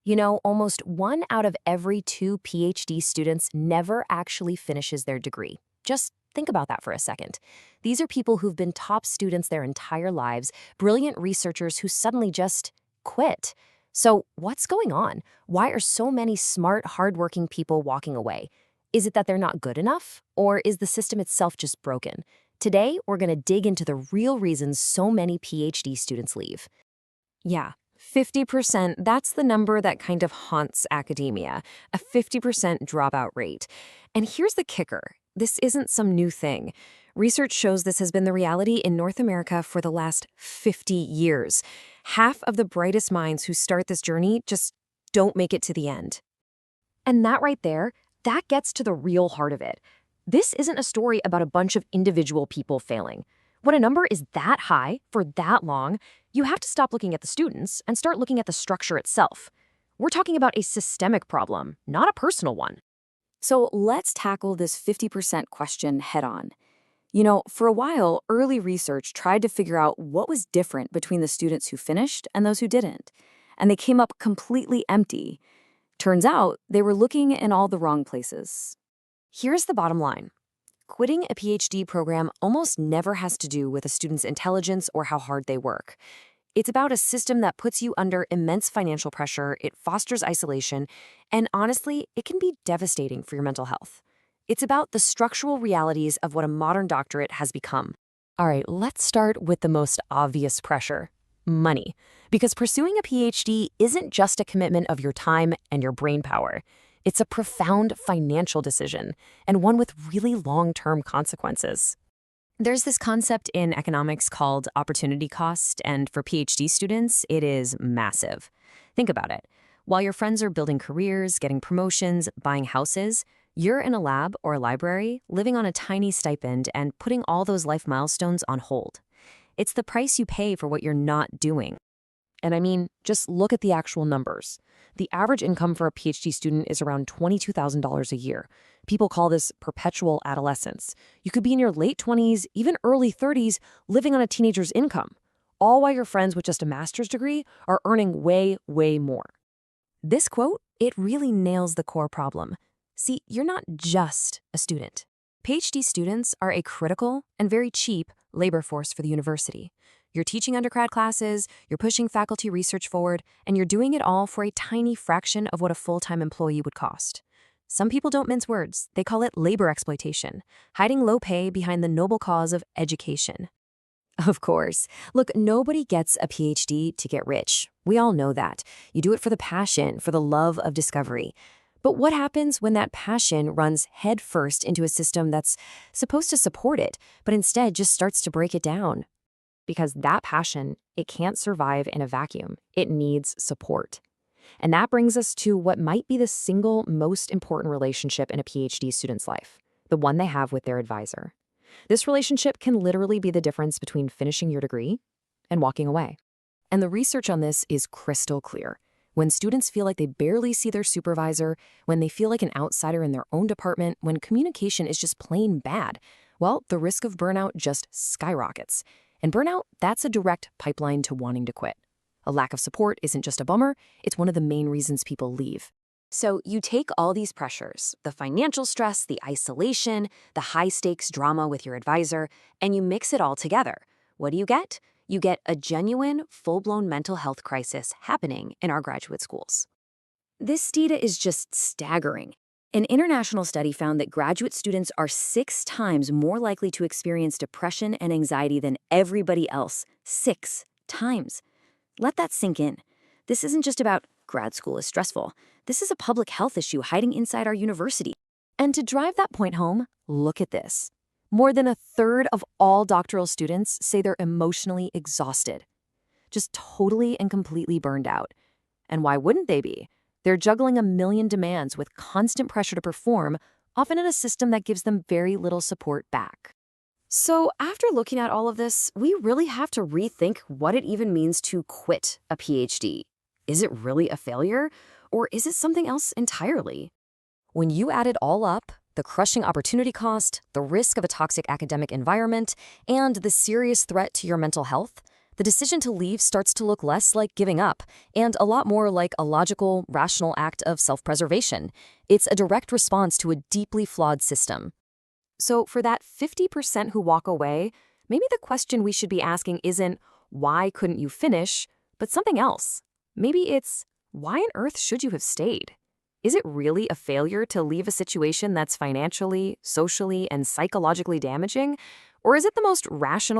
Almost 1 out of every 2 PhD students never actually finishes their degree. Just think about that for a second. These are people who've been top students their entire lives, brilliant researchers who suddenly just quit. So, what's going on? Why are so many smart, hardworking people walking away? Is it that they're not good enough? Or is the system itself just broken? Today, we're going to dig into the real reasons so many PhD students leave. Yeah, 50%, that's the number that kind of haunts academia, a 50% dropout rate. And here's the kicker. This isn't some new thing. Research shows this has been the reality in North America for the last 50 years. Half of the brightest minds who start this journey just don't make it to the end. And that right there, that gets to the real heart of it. This isn't a story about a bunch of individual people failing. When a number is that high for that long, you have to stop looking at the students and start looking at the structure itself. We're talking about a systemic problem, not a personal one. So let's tackle this 50% question head on. For a while, early research tried to figure out what was different between the students who finished and those who didn't. And they came up completely empty. Turns out they were looking in all the wrong places. Here's the bottom line. Quitting a PhD program almost never has to do with a student's intelligence or how hard they work. It's about a system that puts you under immense financial pressure, it fosters isolation, and honestly, it can be devastating for your mental health. It's about the structural realities of what a modern doctorate has become. All right, let's start with the most obvious pressure: money. Because pursuing a PhD isn't just a commitment of your time and your brain power. It's a profound financial decision, and one with really long-term consequences. There's this concept in economics called opportunity cost, and for PhD students, it is massive. Think about it. While your friends are building careers, getting promotions, buying houses, you're in a lab or a library, living on a tiny stipend and putting all those life milestones on hold. It's the price you pay for what you're not doing. And I mean, just look at the actual numbers. The average income for a PhD student is around $22,000 a year. People call this perpetual adolescence. You could be in your late 20s, even early 30s, living on a teenager's income, all while your friends with just a master's degree are earning way, way more. This quote, it really nails the core problem. See, you're not just a student. PhD students are a critical and very cheap labor force for the university. You're teaching undergrad classes, you're pushing faculty research forward, and you're doing it all for a tiny fraction of what a full-time employee would cost. Some people don't mince words. They call it labor exploitation, hiding low pay behind the noble cause of education. Of course. Look, nobody gets a PhD to get rich. We all know that. You do it for the passion, for the love of discovery. But what happens when that passion runs headfirst into a system that's supposed to support it, but instead just starts to break it down? Because that passion, it can't survive in a vacuum. It needs support. And that brings us to what might be the single most important relationship in a PhD student's life, the one they have with their advisor. This relationship can literally be the difference between finishing your degree and walking away. And the research on this is crystal clear. When students feel like they barely see their supervisor, when they feel like an outsider in their own department, when communication is just plain bad, well, the risk of burnout just skyrockets. And burnout, that's a direct pipeline to wanting to quit. A lack of support isn't just a bummer, it's one of the main reasons people leave. So you take all these pressures, the financial stress, the isolation, the high-stakes drama with your advisor, and you mix it all together. What do you get? You get a genuine, full-blown mental health crisis happening in our graduate schools. This data is just staggering. An international study found that graduate students are 6 times more likely to experience depression and anxiety than everybody else. 6 times. Let that sink in. This isn't just about grad school is stressful. This is a public health issue hiding inside our university. And to drive that point home, look at this. More than 1/3 of all doctoral students say they're emotionally exhausted. Just totally and completely burned out. And why wouldn't they be? They're juggling a million demands with constant pressure to perform, often in a system that gives them very little support back. So after looking at all of this, we really have to rethink what it even means to quit a PhD. Is it really a failure, or is it something else entirely? When you add it all up, the crushing opportunity cost, the risk of a toxic academic environment, and the serious threat to your mental health, The decision to leave starts to look less like giving up and a lot more like a logical, rational act of self-preservation. It's a direct response to a deeply flawed system. So for that 50% who walk away, maybe the question we should be asking isn't, why couldn't you finish, but something else. Maybe it's, why on earth should you have stayed? Is it really a failure to leave a situation that's financially, socially, and psychologically damaging? Or is it the most rational